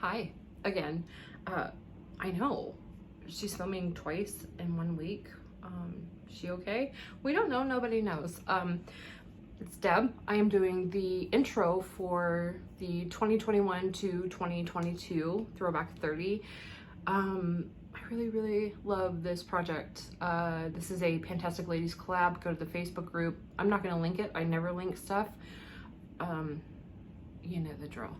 Hi again. I know she's filming twice in 1 week. She okay? We don't know. Nobody knows. It's Deb. I am doing the intro for the 2021 to 2022 Throwback 30. I really love this project. This is a Fantastic Ladies collab. Go to the Facebook group. I'm not going to link it. I never link stuff. You know the drill.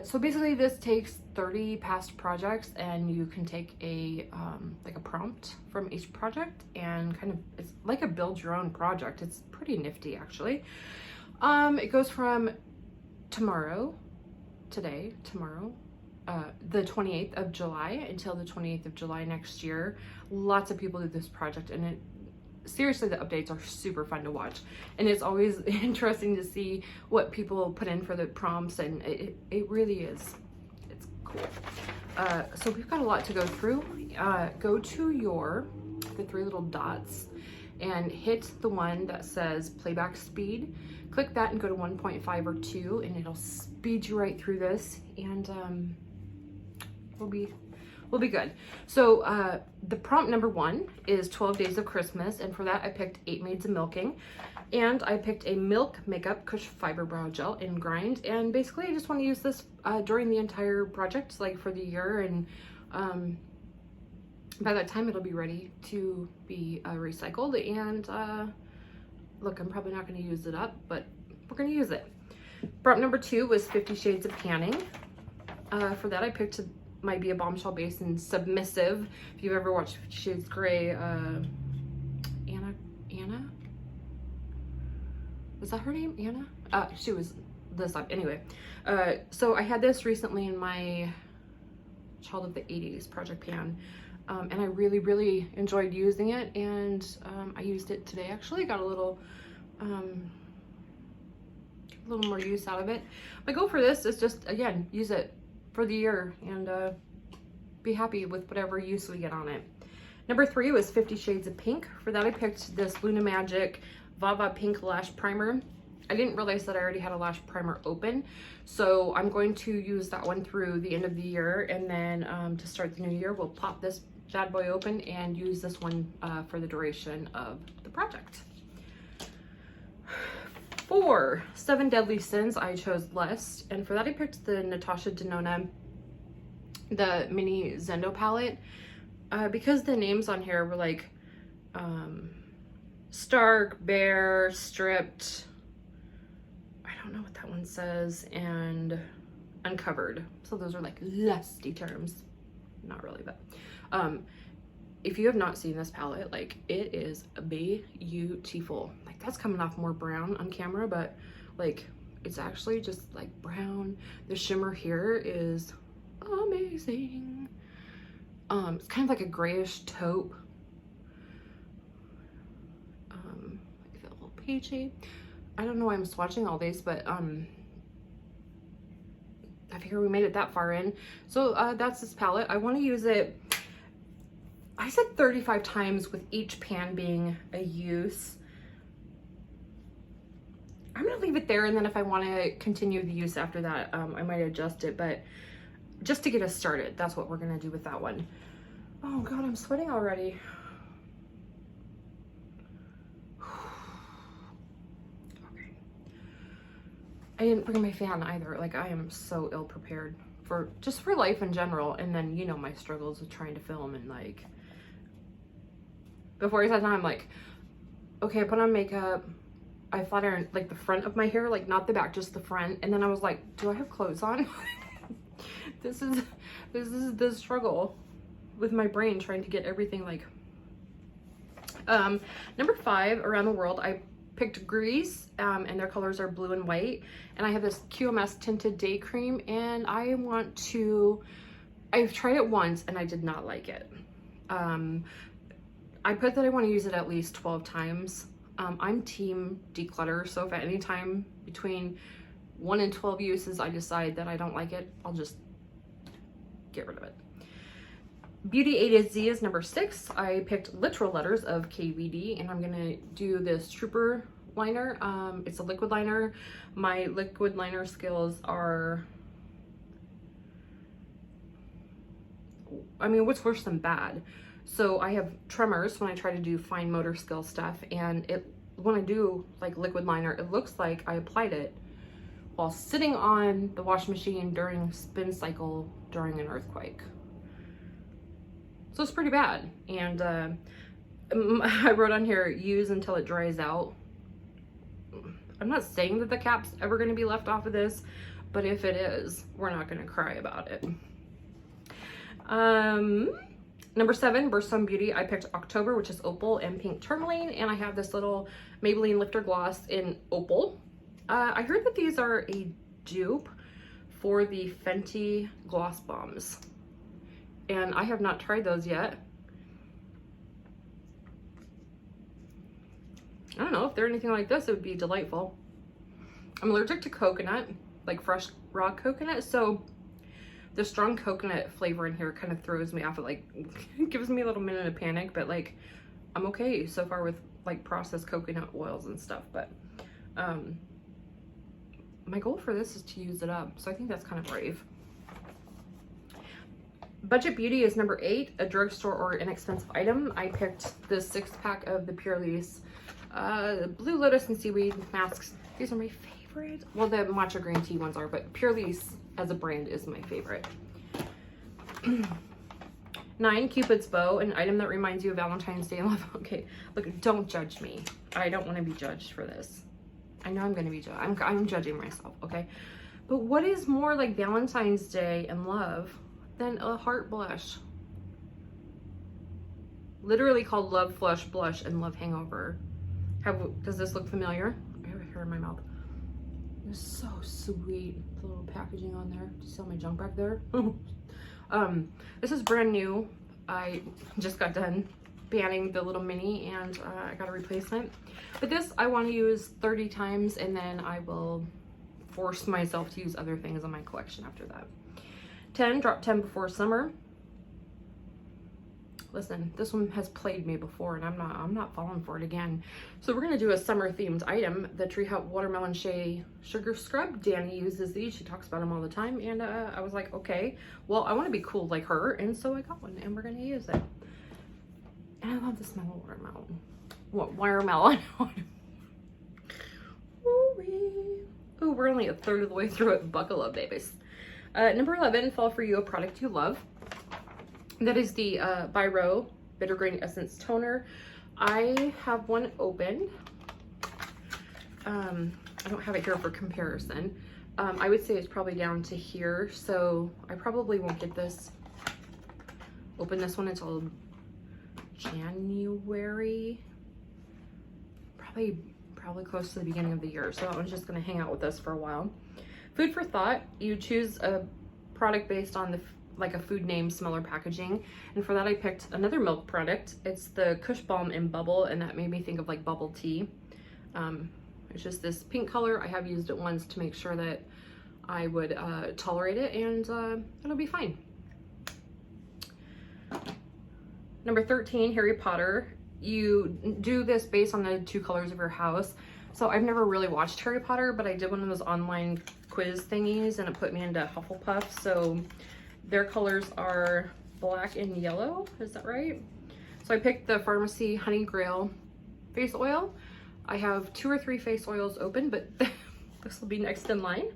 So basically this takes 30 past projects and you can take a like a prompt from each project and kind of, it's like a build your own project. It's pretty nifty actually. It goes from tomorrow, the 28th of July until the 28th of July next year. Lots of people do this project and it seriously, the updates are super fun to watch, and it's always interesting to see what people put in for the prompts, and it really is, it's cool. So we've got a lot to go through. Go to the three little dots and hit the one that says playback speed. Click that and go to 1.5 or 2 and it'll speed you right through this, and we'll be good. So the prompt number 1 is 12 Days of Christmas, and for that I picked 8 Maids of Milking, and I picked a Milk Makeup Kush Fiber Brow Gel in Grind, and basically I just want to use this during the entire project, like for the year, and by that time it'll be ready to be recycled, and look, I'm probably not going to use it up, but we're going to use it. Prompt number 2 was 50 Shades of Tanning. For that I picked might be a Bombshell base in Submissive. If you've ever watched 50 Shades Grey, Anna? Was that her name? Anna? She was this one. Anyway, so I had this recently in my Child of the 80s project pan, and I really enjoyed using it, and I used it today. Actually got a little more use out of it. My goal for this is just, again, use it for the year and be happy with whatever use we get on it. Number 3 was 50 Shades of Pink. For that I picked this Luna Magic Vava Pink Lash Primer. I didn't realize that I already had a lash primer open, so I'm going to use that one through the end of the year, and then to start the new year we'll pop this bad boy open and use this one for the duration of the project. For 7 Deadly Sins, I chose Lust, and for that I picked the Natasha Denona, the mini Zendo palette, because the names on here were like Stark, Bare, Stripped, I don't know what that one says, and Uncovered. So those are like lusty terms. Not really, but if you have not seen this palette, like, it is beautiful. Like, that's coming off more brown on camera, but like it's actually just like brown. The shimmer here is amazing. It's kind of like a grayish taupe. I feel a little peachy. I don't know why I'm swatching all these, but I figure we made it that far in. So that's this palette. I want to use it, I said 35 times, with each pan being a use. I'm gonna leave it there, and then if I want to continue the use after that, I might adjust it, but just to get us started, that's what we're gonna do with that one. Oh god, I'm sweating already. Okay. I didn't bring my fan either. Like, I am so ill prepared for life in general, and then, you know, my struggles with trying to film, and like, before I sat down, I'm like, okay, I put on makeup, I flat ironed like the front of my hair, like not the back, just the front, and then I was like, do I have clothes on? This is the struggle with my brain trying to get everything like. Number 5, Around the World, I picked Grease, and their colors are blue and white, and I have this QMS tinted day cream, and I've tried it once and I did not like it. I put that I want to use it at least 12 times. I'm team declutter, so if at any time between 1 and 12 uses I decide that I don't like it, I'll just get rid of it. Beauty A to Z is number 6. I picked Literal Letters of KVD, and I'm gonna do this Trooper liner. It's a liquid liner. My liquid liner skills are I mean, what's worse than bad? So I have tremors when I try to do fine motor skill stuff, and when I do like liquid liner, it looks like I applied it while sitting on the washing machine during spin cycle during an earthquake. So it's pretty bad. And I wrote on here, use until it dries out. I'm not saying that the cap's ever going to be left off of this, but if it is, we're not going to cry about it. Number 7, Birthstone Beauty. I picked October, which is opal and pink tourmaline, and I have this little Maybelline lifter gloss in opal. I heard that these are a dupe for the Fenty gloss bombs, and I have not tried those yet. I don't know if they're anything like this, it would be delightful. I'm allergic to coconut, like fresh raw coconut, so the strong coconut flavor in here kind of throws me off. It like gives me a little minute of panic, but like I'm okay so far with like processed coconut oils and stuff. But my goal for this is to use it up, so I think that's kind of brave. Budget Beauty is number 8, a drugstore or inexpensive item. I picked the 6-pack of the Pure Lease Blue Lotus and Seaweed masks. These are my favorite. Well, the matcha green tea ones are, but Pure Lease as a brand is my favorite. 9, Cupid's Bow, an item that reminds you of Valentine's Day and love. Okay, look, don't judge me. I don't want to be judged for this. I know I'm going to be judged. I'm judging myself, okay? But what is more like Valentine's Day and love than a heart blush? Literally called Love Flush Blush and Love Hangover. Does this look familiar? I have a hair in my mouth. It's so sweet. The little packaging on there. Do you see all my junk back there? This is brand new. I just got done banning the little mini, and I got a replacement. But this I want to use 30 times, and then I will force myself to use other things in my collection after that. 10, Drop 10 Before Summer. Listen, this one has played me before, and I'm not falling for it again. So we're gonna do a summer themed item, the Tree Hut Watermelon Shea Sugar Scrub. Danny uses these, she talks about them all the time, and I was like, okay, well, I want to be cool like her, and so I got one, and we're gonna use it. And I love the smell of watermelon. What, watermelon? Ooh, we're only a third of the way through it. Buckle up, babies. Number 11, Fall For You, a product you love. That is the Byro Bitter Green Essence Toner. I have one open. I don't have it here for comparison. I would say it's probably down to here, so I probably won't get this, open this one until January. Probably close to the beginning of the year, so that one's just gonna hang out with us for a while. Food for thought, you choose a product based on like a food name, smell, or packaging. And for that I picked another milk product. It's the Kush Balm in Bubble, and that made me think of like bubble tea. It's just this pink color. I have used it once to make sure that I would tolerate it, and it'll be fine. Number 13, Harry Potter. You do this based on the 2 colors of your house. So I've never really watched Harry Potter, but I did one of those online quiz thingies, and it put me into Hufflepuff. So their colors are black and yellow, is that right? So I picked the Pharmacy Honey Grail face oil. I have 2 or 3 face oils open, but this will be next in line.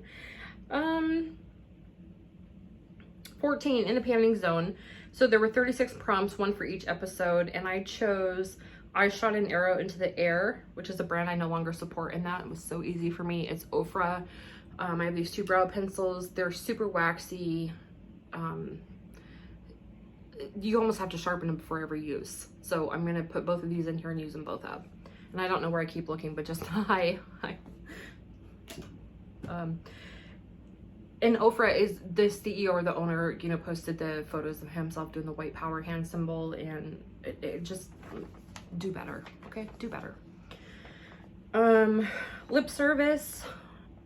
14, In the Panning Zone. So there were 36 prompts, 1 for each episode, and I chose I Shot an Arrow into the Air, which is a brand I no longer support, and that was so easy for me. It's Ofra. I have these 2 brow pencils. They're super waxy. You almost have to sharpen them before every use. So I'm gonna put both of these in here and use them both up. And I don't know where I keep looking, but just hi. And Ofra is the CEO or the owner, you know, posted the photos of himself doing the white power hand symbol, and it just, do better, okay? Do better. Lip Service.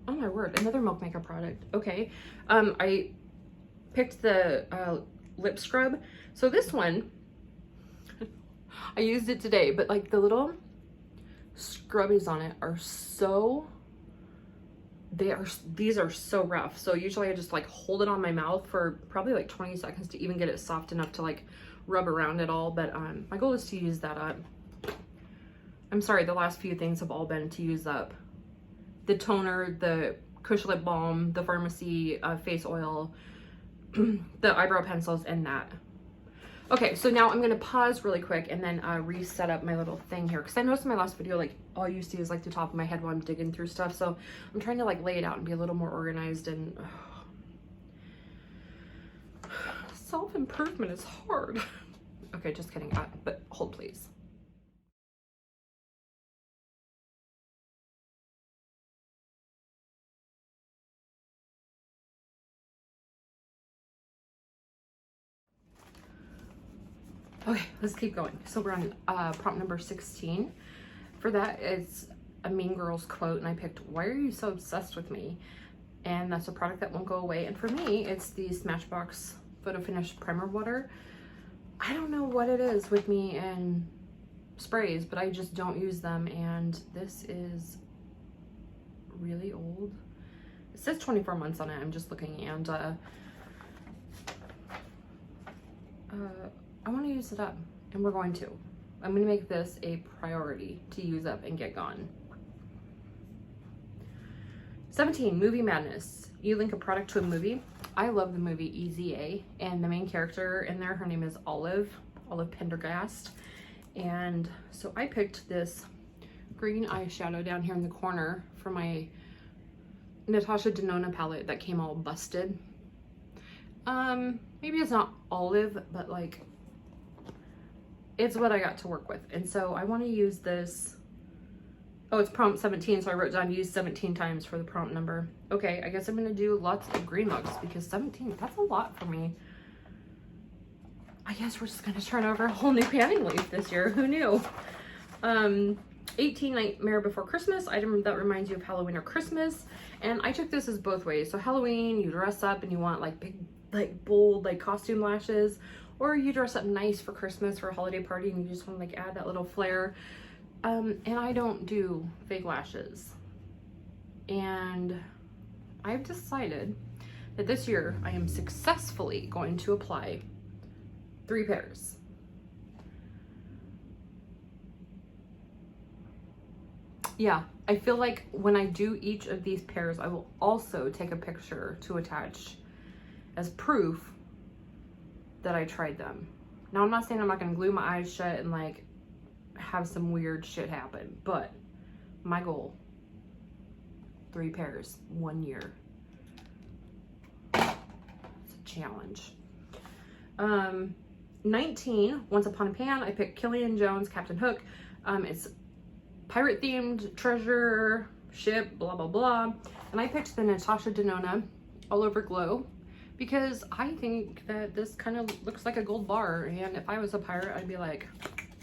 Oh my word, another Milk Maker product. Okay. I picked the lip scrub. So this one, I used it today, but like the little scrubbies on it are so these are so rough. So usually I just like hold it on my mouth for probably like 20 seconds to even get it soft enough to like rub around it all. But my goal is to use that up. I'm sorry, the last few things have all been to use up the toner, the Kush lip balm, the Pharmacy face oil, the eyebrow pencils, and that. Okay, so now I'm gonna pause really quick and then reset up my little thing here, because I noticed in my last video, like, all you see is like the top of my head while I'm digging through stuff. So I'm trying to like lay it out and be a little more organized, and self-improvement is hard. Okay, just kidding, but hold please. Okay, let's keep going. So we're on prompt number 16. For that, it's a Mean Girls quote, and I picked, "Why are you so obsessed with me?" And that's a product that won't go away. And for me, it's the Smashbox Photo Finish Primer Water. I don't know what it is with me and sprays, but I just don't use them. And this is really old. It says 24 months on it. I'm just looking, and I want to use it up, and we're going to. I'm going to make this a priority to use up and get gone. 17, movie madness. You link a product to a movie. I love the movie Easy A, and the main character in there, her name is Olive Pendergast. And so I picked this green eyeshadow down here in the corner for my Natasha Denona palette that came all busted. Maybe it's not olive, but like, it's what I got to work with. And so I want to use this. Oh, it's prompt 17, so I wrote down use 17 times for the prompt number. Okay, I guess I'm going to do lots of green looks, because 17, that's a lot for me. I guess we're just going to turn over a whole new panning leaf this year. Who knew? 18, Nightmare Before Christmas, item that reminds you of Halloween or Christmas. And I took this as both ways. So Halloween, you dress up and you want like big, like bold, like costume lashes, or you dress up nice for Christmas for a holiday party and you just want to like add that little flair. And I don't do fake lashes. And I've decided that this year I am successfully going to apply 3 pairs. Yeah, I feel like when I do each of these pairs, I will also take a picture to attach as proof that I tried them. Now, I'm not saying I'm not gonna glue my eyes shut and like have some weird shit happen, but my goal, 3 pairs, 1 year. It's a challenge. 19, Once Upon a Pan, I picked Killian Jones, Captain Hook. It's pirate themed, treasure, ship, blah, blah, blah. And I picked the Natasha Denona All Over Glow, because I think that this kind of looks like a gold bar, and if I was a pirate, I'd be like,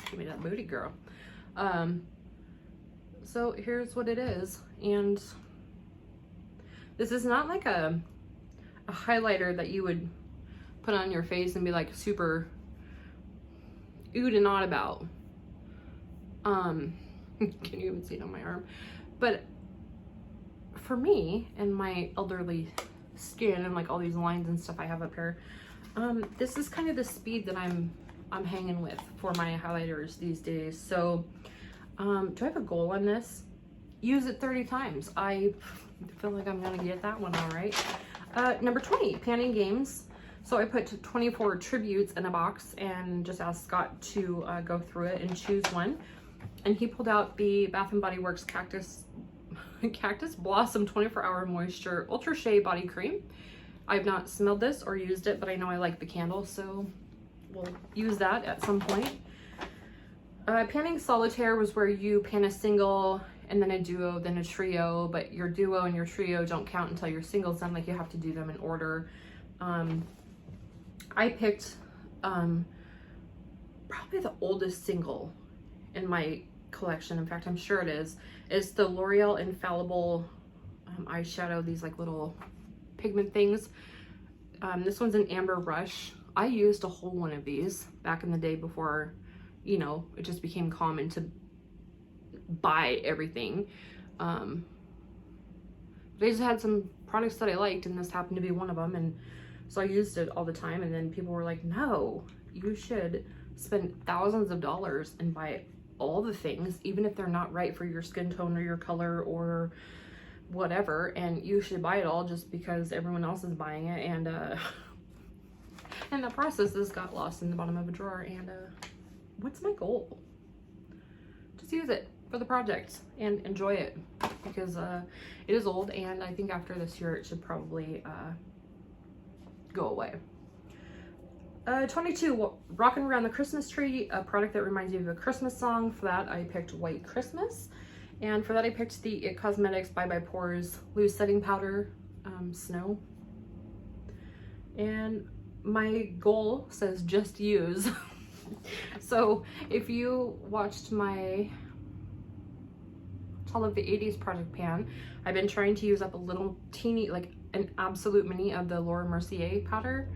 give me that booty, girl. So here's what it is. And this is not like a highlighter that you would put on your face and be like super oohed and awed about. Can you even see it on my arm? But for me and my elderly skin and like all these lines and stuff I have up here, this is kind of the speed that I'm hanging with for my highlighters these days. So do I have a goal on this? Use it 30 times. I feel like I'm gonna get that one all right. Number 20, Panning Games. So I put 24 tributes in a box and just asked Scott to go through it and choose one. And he pulled out the Bath & Body Works Cactus Blossom 24-Hour Moisture Ultra Shea Body Cream. I've not smelled this or used it, but I know I like the candle, so we'll use that at some point. Panning Solitaire was where you pan a single and then a duo, then a trio, but your duo and your trio don't count until your single's done, like you have to do them in order. I picked probably the oldest single in my collection. In fact, I'm sure it is. It's the L'Oreal Infallible eyeshadow, these like little pigment things. This one's an Amber Rush. I used a whole one of these back in the day before, you know, it just became common to buy everything. They just had some products that I liked, and this happened to be one of them, and so I used it all the time. And then people were like, no, you should spend thousands of dollars and buy all the things, even if they're not right for your skin tone or your color or whatever, and you should buy it all just because everyone else is buying it. And in the process, this got lost in the bottom of a drawer. And what's my goal? Just use it for the project and enjoy it, because it is old, and I think after this year it should probably go away. 22, Rockin' Around the Christmas Tree, a product that reminds you of a Christmas song. For that, I picked White Christmas. And for that, I picked the It Cosmetics Bye Bye Pores Loose Setting Powder, Snow. And my goal says just use. So if you watched my All of the 80s project pan, I've been trying to use up a little teeny, like an absolute mini of the Laura Mercier powder.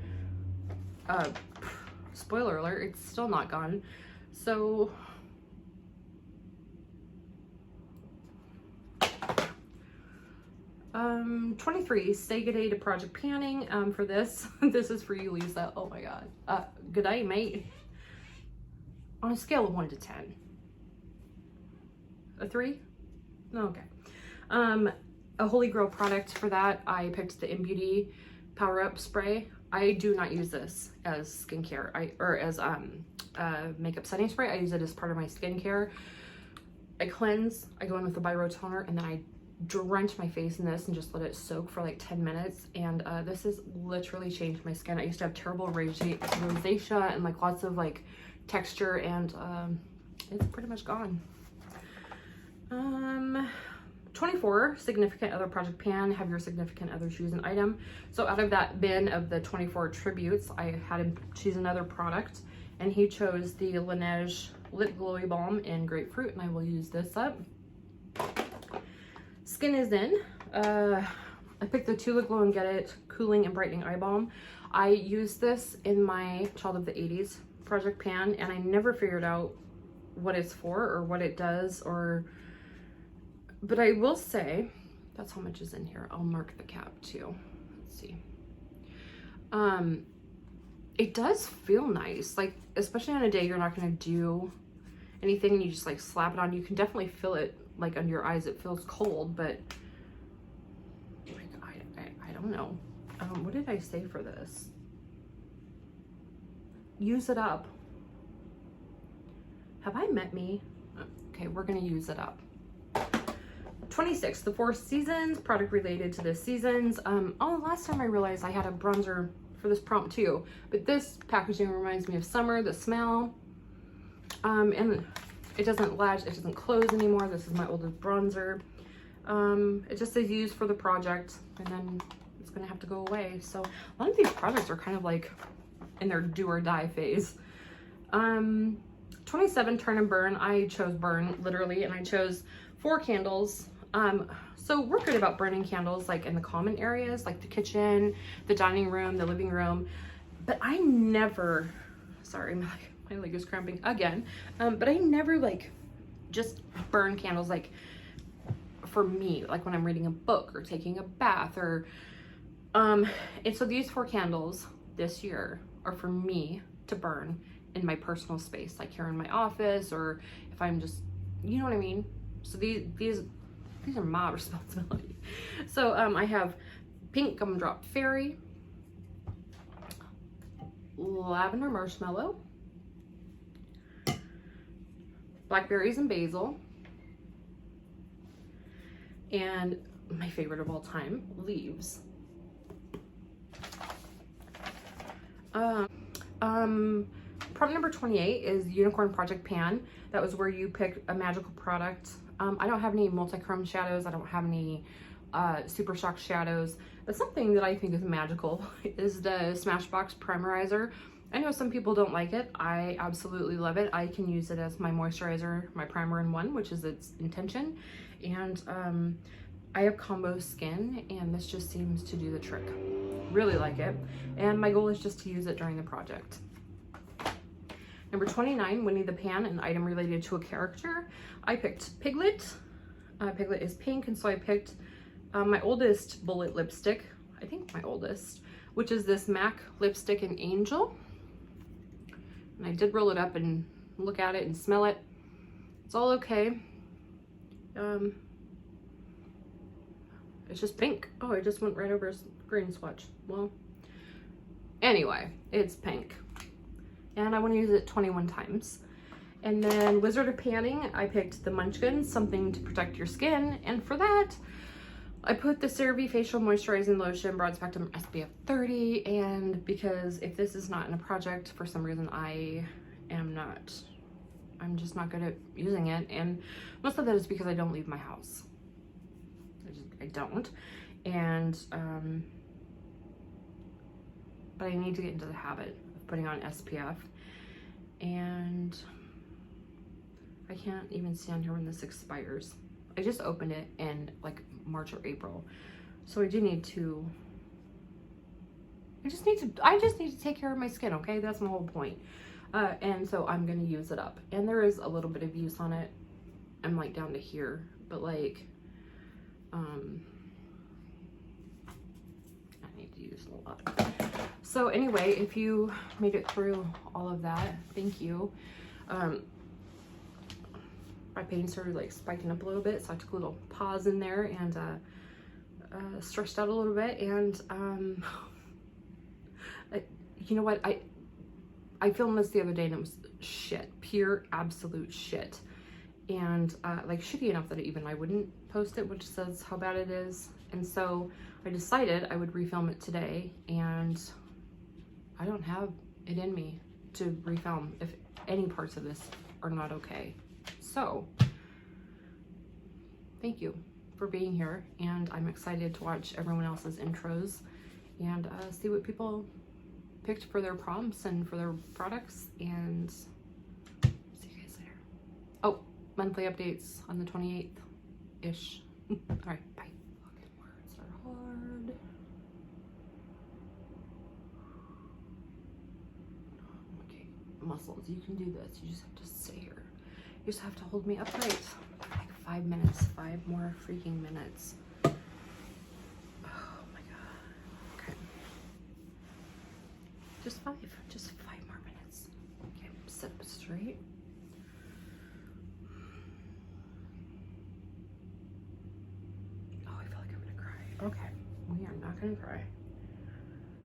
Spoiler alert, it's still not gone. So um, 23, say good day to project panning. For this, this is for you, Lisa. Oh my god. Good day, mate. On a scale of 1 to 10. A 3? Okay. A Holy Grail product. For that, I picked the InBeauty Power Up Spray. I do not use this as skincare, or as makeup setting spray. I use it as part of my skincare. I cleanse, I go in with the Biro toner, and then I drench my face in this and just let it soak for like 10 minutes. And this has literally changed my skin. I used to have terrible rosacea and like lots of like texture, and it's pretty much gone. 24, significant other project pan. Have your significant other choose an item. So out of that bin of the 24 tributes, I had him choose another product, and he chose the Laneige Lip Glowy Balm in Grapefruit, and I will use this up. Skin is in. I picked the Tula Glow and Get It Cooling and Brightening Eye Balm. I used this in my Child of the 80s project pan, and I never figured out what it's for or what it does, but I will say, that's how much is in here. I'll mark the cap too. Let's see. It does feel nice, like especially on a day you're not gonna do anything and you just like slap it on. You can definitely feel it like under your eyes. It feels cold, but like, I don't know. What did I say for this? Use it up. Have I met me? Okay, we're gonna use it up. 26, the Four Seasons, product related to the seasons. Oh, last time I realized I had a bronzer for this prompt too, but this packaging reminds me of summer, the smell. And it doesn't latch, it doesn't close anymore. This is my oldest bronzer. It just says used for the project, and then it's gonna have to go away. So a lot of these products are kind of like in their do or die phase. 27, Turn and Burn. I chose burn literally, and I chose 4 candles. So we're good about burning candles like in the common areas, like the kitchen, the dining room, the living room, but I never, sorry, my leg is cramping again, but I never like just burn candles like for me, like when I'm reading a book or taking a bath or, and so these 4 candles this year are for me to burn in my personal space, like here in my office, or if I'm just, you know what I mean? So these are my responsibility. So I have Pink Gumdrop Fairy, Lavender Marshmallow, Blackberries and Basil, and my favorite of all time, Leaves. Prompt number 28 is Unicorn Project Pan. That was where you pick a magical product. I don't have any multi-chrome shadows. I don't have any Super Shock shadows. But something that I think is magical is the Smashbox Primerizer. I know some people don't like it. I absolutely love it. I can use it as my moisturizer, my primer in one, which is its intention. And I have combo skin, and this just seems to do the trick. Really like it. And my goal is just to use it during the project. Number 29, Winnie the Pan, an item related to a character. I picked Piglet. Piglet is pink, and so I picked My oldest bullet lipstick, I think my oldest, which is this MAC lipstick in Angel. And I did roll it up and look at it and smell it. It's all okay. It's just pink. Oh, I just went right over a green swatch. Well, anyway, it's pink. And I want to use it 21 times. And then Wizard of Panning, I picked the Munchkin, something to protect your skin. And for that, I put the CeraVe Facial Moisturizing Lotion, Broad Spectrum SPF 30. And because if this is not in a project, for some reason I'm just not good at using it. And most of that is because I don't leave my house. I don't. And, but I need to get into the habit of putting on SPF. And I can't even see on here when this expires. I just opened it in like March or April. So I do need to, I just need to take care of my skin, okay? That's my whole point. And so I'm gonna use it up. And there is a little bit of use on it. I'm like down to here, but like, I need to use a lot. So anyway, if you made it through all of that, thank you. My pain started like spiking up a little bit, so I took a little pause in there and stretched out a little bit. And you know what? I filmed this the other day and it was shit, pure absolute shit. And like shitty enough that I wouldn't post it, which says how bad it is. And so I decided I would refilm it today, and I don't have it in me to refilm if any parts of this are not okay. So thank you for being here, and I'm excited to watch everyone else's intros and see what people picked for their prompts and for their products, and see you guys later. Oh, monthly updates on the 28th-ish. All right, bye. Fucking words are hard. Okay, muscles, you can do this. You just have to stay here. You just have to hold me upright for like 5 minutes, 5 more freaking minutes. Oh my God. Okay. Just 5 more minutes. Okay, sit up straight. Oh, I feel like I'm gonna cry. Okay, we are not gonna cry.